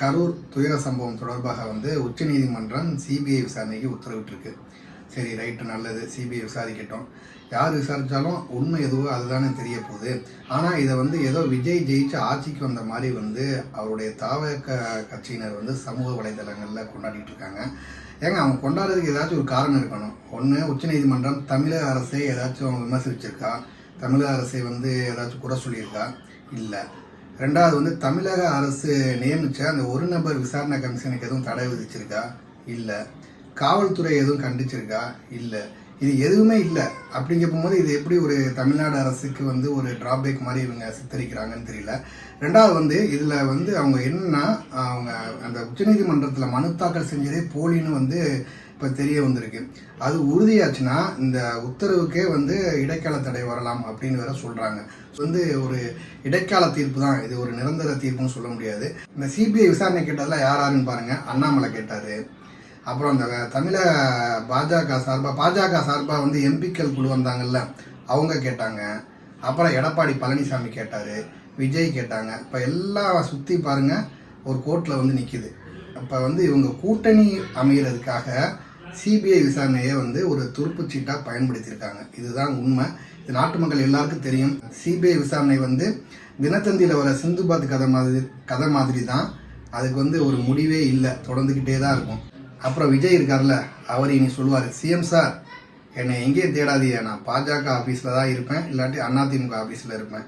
கரூர் துயர சம்பவம் தொடர்பாக உச்சநீதிமன்றம் சிபிஐ விசாரணைக்கு உத்தரவிட்டிருக்கு. சரி, ரைட்டு, நல்லது, சிபிஐ விசாரிக்கட்டும். யார் விசாரித்தாலும் உண்மை எதுவோ அதுதானே தெரிய போகுது. ஆனால் இதை ஏதோ விஜய் ஜெயிச்சு ஆட்சிக்கு வந்த மாதிரி அவருடைய கட்சியினர் சமூக வலைதளங்களில் கொண்டாடிட்டு இருக்காங்க. ஏங்க, அவங்க கொண்டாடுறதுக்கு ஏதாச்சும் ஒரு காரணம் இருக்கணும். ஒன்று, உச்சநீதிமன்றம் தமிழக அரசை ஏதாச்சும் விமர்சிச்சிருக்கா, தமிழக அரசை ஏதாச்சும் குறை சொல்லியிருக்கா? இல்லை. ரெண்டாவது, தமிழக அரசு நியமித்த அந்த ஒரு நபர் விசாரணை கமிஷனுக்கு எதுவும் தடை விதிச்சிருக்கா? இல்லை. காவல்துறை எதுவும் கண்டிச்சிருக்கா? இல்லை. இது எதுவுமே இல்லை. அப்படிங்க போகும்போது இது எப்படி ஒரு தமிழ்நாடு அரசுக்கு ஒரு டிராபேக் மாதிரி இவங்க சித்தரிக்கிறாங்கன்னு தெரியல. ரெண்டாவது, இதில் அவங்க என்னன்னா, அவங்க அந்த உச்சநீதிமன்றத்தில் மனு தாக்கல் செஞ்சதே போலின்னு இப்போ தெரிய வந்திருக்கு. அது உறுதியாச்சுன்னா இந்த உத்தரவுக்கே இடைக்கால தடை வரலாம் அப்படின்னு வேற சொல்கிறாங்க. ஒரு இடைக்கால தீர்ப்பு தான் இது, ஒரு நிரந்தர தீர்ப்புன்னு சொல்ல முடியாது. இந்த சிபிஐ விசாரணை கேட்டதில் யாருன்னு பாருங்கள். அண்ணாமலை கேட்டார். அப்புறம் அந்த தமிழக பாஜக சார்பாக எம்பிக்கள் குழு வந்தாங்கல்ல, அவங்க கேட்டாங்க. அப்புறம் எடப்பாடி பழனிசாமி கேட்டார், விஜய் கேட்டாங்க. இப்போ எல்லாம் சுற்றி பாருங்கள், ஒரு கோர்ட்டில் நிற்கிது. அப்போ இவங்க கூட்டணி அமைகிறதுக்காக சிபிஐ விசாரணையை ஒரு துருப்புச்சீட்டாக பயன்படுத்தியிருக்காங்க. இதுதான் உண்மை. இது நாட்டு மக்கள் எல்லாருக்கும் தெரியும். சிபிஐ விசாரணை தினத்தந்தியில் வர சிந்துபாத் கதை மாதிரி தான். அதுக்கு ஒரு முடிவே இல்லை, தொடர்ந்துக்கிட்டே தான் இருக்கும். அப்புறம் விஜய் இருக்கார்ல, அவர் இனி சொல்லுவார், சிஎம் சார், என்னை எங்கேயும் தேடாதீங்க, நான் பாஜக ஆஃபீஸில் தான் இருப்பேன், இல்லாட்டி அதிமுக ஆஃபீஸில் இருப்பேன்.